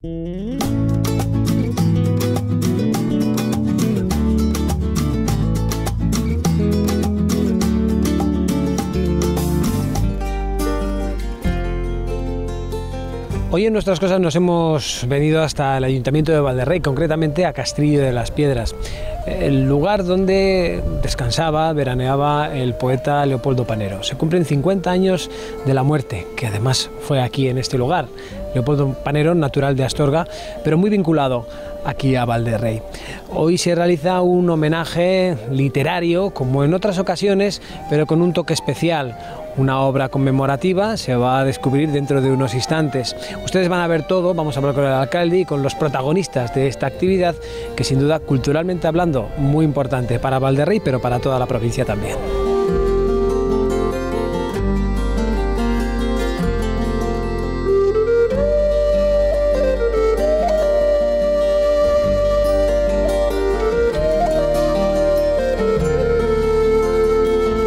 Hoy en Nuestras Cosas nos hemos venido hasta el Ayuntamiento de Valderrey, concretamente a Castrillo de las Piedras, el lugar donde descansaba, veraneaba el poeta Leopoldo Panero. Se cumplen 50 años de la muerte, que además fue aquí en este lugar. Leopoldo Panero, natural de Astorga, pero muy vinculado aquí a Valderrey. Hoy se realiza un homenaje literario, como en otras ocasiones, pero con un toque especial. Una obra conmemorativa se va a descubrir dentro de unos instantes. Ustedes van a ver todo, vamos a hablar con el alcalde y con los protagonistas de esta actividad, que sin duda, culturalmente hablando, muy importante para Valderrey, pero para toda la provincia también.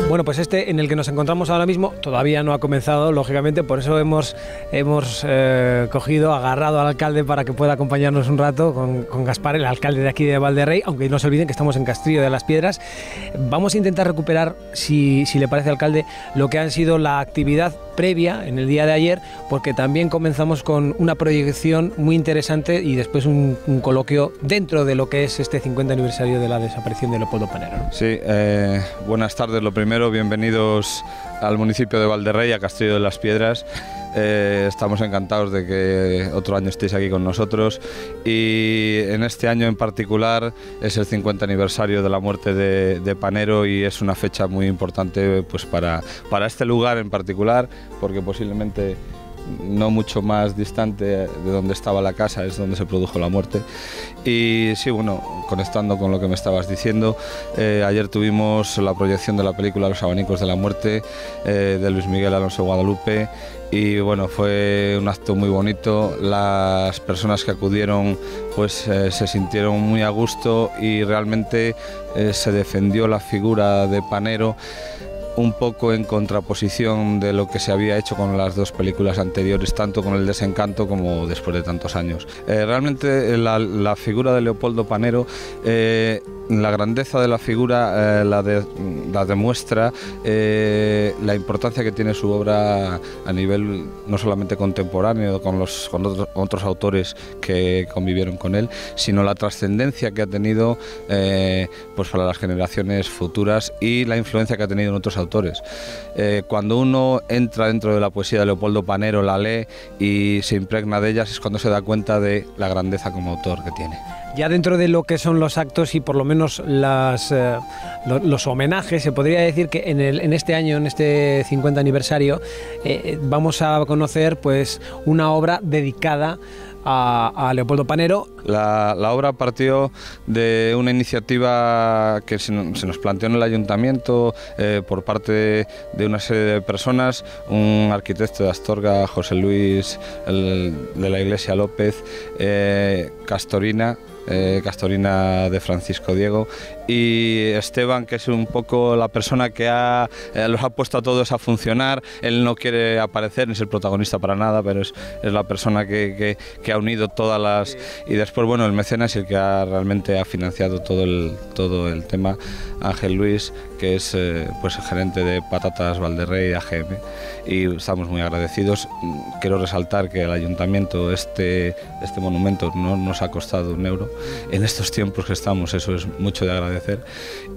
Bueno, pues este en el que nos encontramos ahora mismo todavía no ha comenzado, lógicamente, por eso hemos agarrado al alcalde para que pueda acompañarnos un rato con Gaspar, el alcalde de aquí de Valderrey, aunque no se olviden que estamos en Castrillo de las Piedras. Vamos a intentar recuperar, si le parece, alcalde, lo que ha sido la actividad previa en el día de ayer, porque también comenzamos con una proyección muy interesante y después un coloquio dentro de lo que es este 50 aniversario de la desaparición de Leopoldo Panero. Sí, buenas tardes. Lo primero, bienvenidos al municipio de Valderrey, a Castrillo de las Piedras. Estamos encantados de que otro año estéis aquí con nosotros, y en este año en particular es el 50 aniversario de la muerte de Panero, y es una fecha muy importante pues para este lugar en particular, porque posiblemente no mucho más distante de donde estaba la casa es donde se produjo la muerte. Y sí, bueno, conectando con lo que me estabas diciendo, ayer tuvimos la proyección de la película Los abanicos de la muerte, de Luis Miguel Alonso Guadalupe, y bueno, fue un acto muy bonito. Las personas que acudieron pues se sintieron muy a gusto, y realmente se defendió la figura de Panero un poco en contraposición de lo que se había hecho con las dos películas anteriores, tanto con El desencanto como después de tantos años. Realmente la figura de Leopoldo Panero, la grandeza de la figura la demuestra la importancia que tiene su obra a nivel no solamente contemporáneo con otros autores que convivieron con él, sino la trascendencia que ha tenido pues para las generaciones futuras, y la influencia que ha tenido en otros autores. Cuando uno entra dentro de la poesía de Leopoldo Panero, la lee y se impregna de ellas, es cuando se da cuenta de la grandeza como autor que tiene. Ya dentro de lo que son los actos y por lo menos los homenajes, se podría decir que en este año, en este 50 aniversario, vamos a conocer pues una obra dedicada a Leopoldo Panero. La obra partió de una iniciativa que se nos planteó en el ayuntamiento por parte de una serie de personas, un arquitecto de Astorga, José Luis de la Iglesia López, Castorina de Francisco Diego, y Esteban, que es un poco la persona que los ha puesto a todos a funcionar. Él no quiere aparecer, ni ser protagonista para nada, pero es la persona que ha unido todas las... Y después, bueno, el mecenas es el que realmente ha financiado todo el tema, Ángel Luis, que es pues el gerente de Patatas Valderrey AGM, y estamos muy agradecidos. Quiero resaltar que el ayuntamiento este monumento no nos ha costado un euro. En estos tiempos que estamos, eso es mucho de agradecer,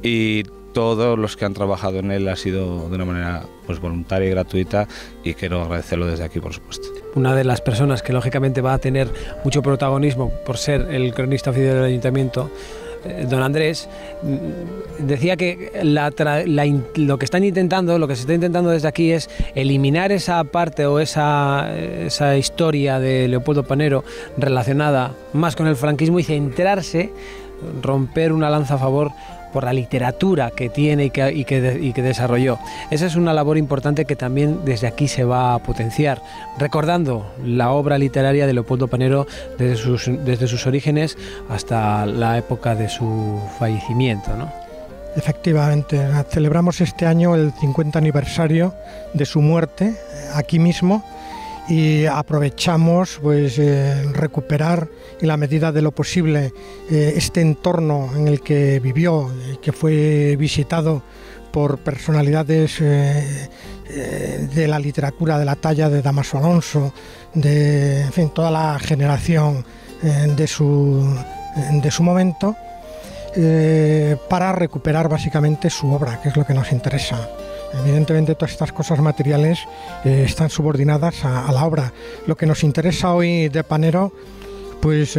y todos los que han trabajado en él ha sido de una manera pues voluntaria y gratuita, y quiero agradecerlo desde aquí, por supuesto. Una de las personas que lógicamente va a tener mucho protagonismo por ser el cronista oficial del ayuntamiento, don Andrés, decía que lo que se está intentando desde aquí es eliminar esa parte o esa historia de Leopoldo Panero relacionada más con el franquismo, y centrarse, romper una lanza a favor por la literatura que tiene y que desarrolló. Esa es una labor importante que también desde aquí se va a potenciar, recordando la obra literaria de Leopoldo Panero desde sus orígenes hasta la época de su fallecimiento, ¿no? Efectivamente, celebramos este año el 50 aniversario de su muerte aquí mismo, y aprovechamos pues recuperar en la medida de lo posible este entorno en el que vivió, que fue visitado por personalidades de la literatura de la talla de Dámaso Alonso, de en fin, toda la generación de su momento, para recuperar básicamente su obra, que es lo que nos interesa. Evidentemente todas estas cosas materiales están subordinadas a la obra. Lo que nos interesa hoy de Panero pues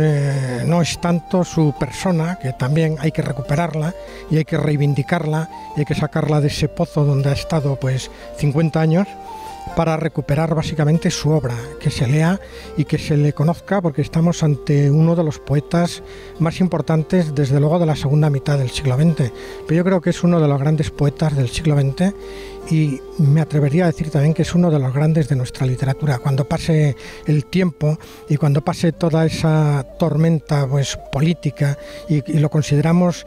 no es tanto su persona, que también hay que recuperarla y hay que reivindicarla y hay que sacarla de ese pozo donde ha estado pues 50 años, para recuperar básicamente su obra, que se lea y que se le conozca, porque estamos ante uno de los poetas más importantes, desde luego, de la segunda mitad del siglo XX. Pero yo creo que es uno de los grandes poetas del siglo XX y me atrevería a decir también que es uno de los grandes de nuestra literatura. Cuando pase el tiempo y cuando pase toda esa tormenta pues política y lo consideramos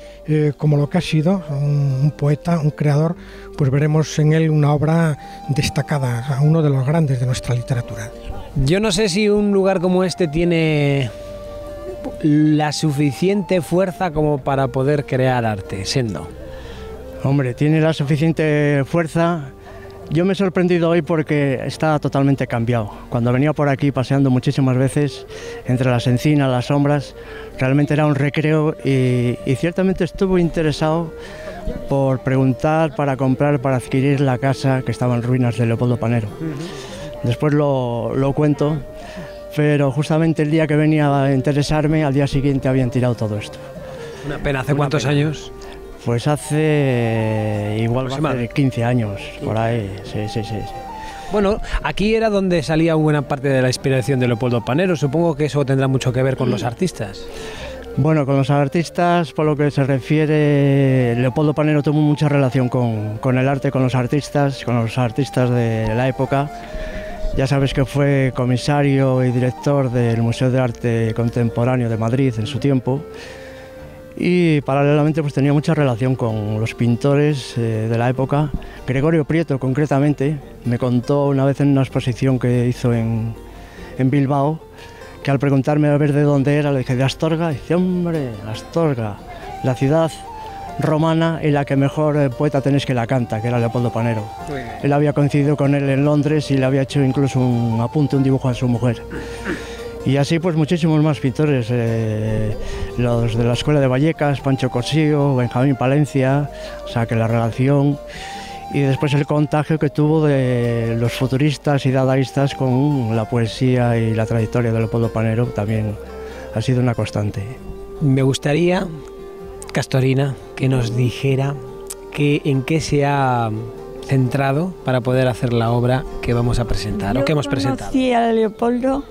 como lo que ha sido, un poeta, un creador, pues veremos en él una obra destacada, uno de los grandes de nuestra literatura. Yo no sé si un lugar como este tiene la suficiente fuerza como para poder crear arte, Sendo. Hombre, tiene la suficiente fuerza. Yo me he sorprendido hoy porque está totalmente cambiado. Cuando venía por aquí paseando muchísimas veces, entre las encinas, las sombras, realmente era un recreo y ciertamente estuve interesado por preguntar, para comprar, para adquirir la casa que estaba en ruinas de Leopoldo Panero. Después lo cuento, pero justamente el día que venía a interesarme, al día siguiente habían tirado todo esto. Una pena. ¿Hace cuántos años? Pues hace igual va a ser 15 años, por ahí, sí. Bueno, aquí era donde salía buena parte de la inspiración de Leopoldo Panero. Supongo que eso tendrá mucho que ver con los artistas. Bueno, con los artistas, por lo que se refiere, Leopoldo Panero tuvo mucha relación con el arte, con los artistas de la época. Ya sabes que fue comisario y director del Museo de Arte Contemporáneo de Madrid en su tiempo. Y paralelamente pues tenía mucha relación con los pintores de la época. Gregorio Prieto, concretamente, me contó una vez en una exposición que hizo en Bilbao, que al preguntarme a ver de dónde era, le dije de Astorga, y dice, hombre, Astorga, la ciudad romana en la que mejor poeta tenés que la canta, que era Leopoldo Panero. Él había coincidido con él en Londres y le había hecho incluso un apunte, un dibujo a su mujer. Y así pues muchísimos más pintores, los de la Escuela de Vallecas, Pancho Cosío, Benjamín Palencia, o sea que la relación y después el contagio que tuvo de los futuristas y dadaístas con la poesía y la trayectoria de Leopoldo Panero también ha sido una constante. Me gustaría, Castorina, que nos dijera en qué se ha centrado para poder hacer la obra que vamos a presentar o que hemos presentado. Yo conocí a Leopoldo.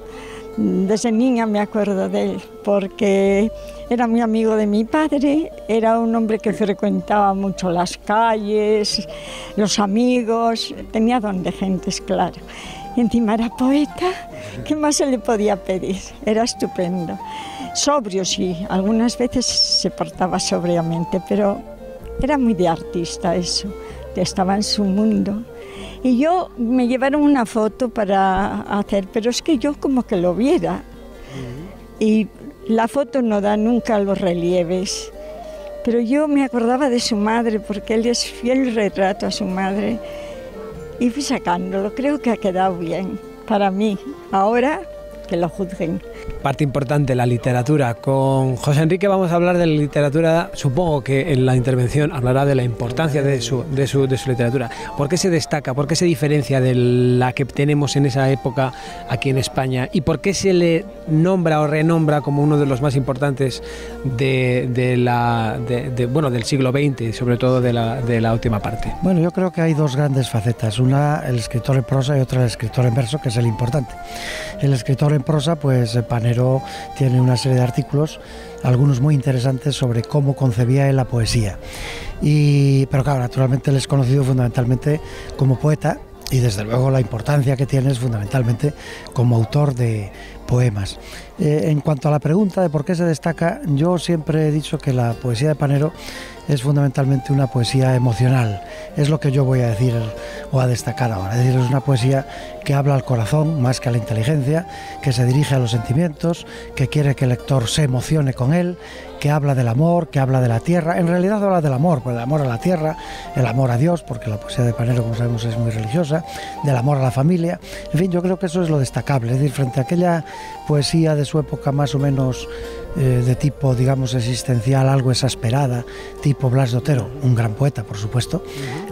Desde niña me acuerdo de él, porque era muy amigo de mi padre, era un hombre que frecuentaba mucho las calles, los amigos, tenía don de gentes, claro. Y encima era poeta, ¿qué más se le podía pedir? Era estupendo. Sobrio, sí, algunas veces se portaba sobriamente, pero era muy de artista eso, estaba en su mundo. Y yo me llevaron una foto para hacer, pero es que yo como que lo viera. Y la foto no da nunca los relieves. Pero yo me acordaba de su madre, porque él es fiel retrato a su madre. Y fui sacándolo, creo que ha quedado bien para mí. Ahora que lo juzguen. Parte importante, la literatura. Con José Enrique vamos a hablar de la literatura. Supongo que en la intervención hablará de la importancia de su literatura. ¿Por qué se destaca? ¿Por qué se diferencia de la que tenemos en esa época aquí en España? ¿Y por qué se le nombra o renombra como uno de los más importantes del siglo XX, sobre todo de la última parte? Bueno, yo creo que hay dos grandes facetas. Una, el escritor en prosa, y otra, el escritor en verso, que es el importante. El escritor en prosa, pues Panero tiene una serie de artículos, algunos muy interesantes, sobre cómo concebía él la poesía. Pero claro, naturalmente él es conocido fundamentalmente como poeta, y desde luego la importancia que tiene es fundamentalmente como autor de poemas. En cuanto a la pregunta de por qué se destaca, yo siempre he dicho que la poesía de Panero es fundamentalmente una poesía emocional. Es lo que yo voy a decir o a destacar ahora. Es decir, es una poesía que habla al corazón más que a la inteligencia, que se dirige a los sentimientos, que quiere que el lector se emocione con él, que habla del amor, que habla de la tierra. En realidad habla del amor, pues el amor a la tierra, el amor a Dios, porque la poesía de Panero, como sabemos, es muy religiosa, del amor a la familia. En fin, yo creo que eso es lo destacable. Es decir, frente a aquella poesía de su época más o menos de tipo, digamos, existencial, algo exasperada, tipo Blas de Otero, un gran poeta, por supuesto.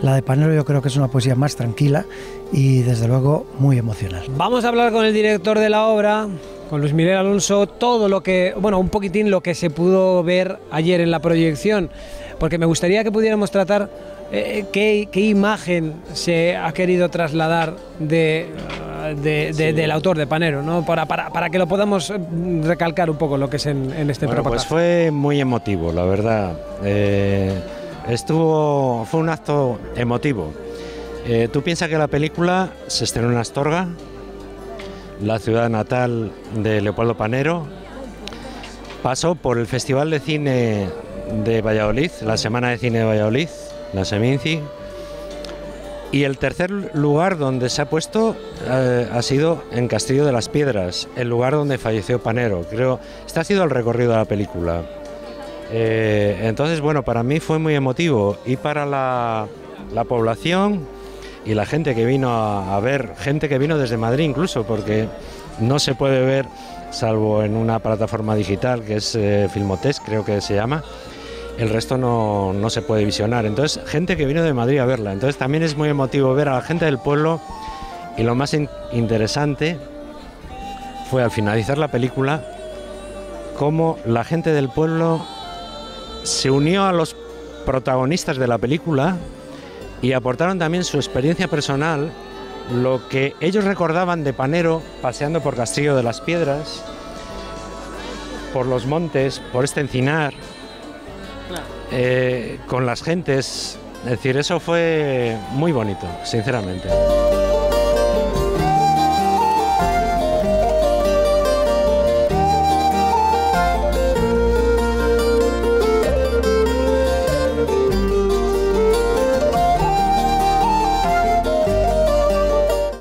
La de Panero yo creo que es una poesía más tranquila y, desde luego, muy emocional. Vamos a hablar con el director de la obra, con Luis Miguel Alonso, todo lo que, bueno, un poquitín lo que se pudo ver ayer en la proyección, porque me gustaría que pudiéramos tratar qué imagen se ha querido trasladar del autor de Panero, ¿no? Para que lo podamos recalcar un poco lo que es en este Bueno, propósito. pues fue muy emotivo, la verdad. Fue un acto emotivo. Tú piensas que la película se estrenó en Astorga, la ciudad natal de Leopoldo Panero, pasó por el Festival de Cine de Valladolid, la Semana de Cine de Valladolid, la Seminci, y el tercer lugar donde se ha puesto ha sido en Castillo de las Piedras, el lugar donde falleció Panero. Creo, este ha sido el recorrido de la película. Entonces, bueno, para mí fue muy emotivo, y para la población y la gente que vino a ver, gente que vino desde Madrid incluso, porque no se puede ver salvo en una plataforma digital que es Filmotex, creo que se llama. El resto no se puede visionar. Entonces, gente que vino de Madrid a verla. Entonces, también es muy emotivo ver a la gente del pueblo, y lo más interesante fue, al finalizar la película, cómo la gente del pueblo se unió a los protagonistas de la película y aportaron también su experiencia personal, lo que ellos recordaban de Panero paseando por Castillo de las Piedras, por los montes, por este encinar, con las gentes. Es decir, eso fue muy bonito, sinceramente.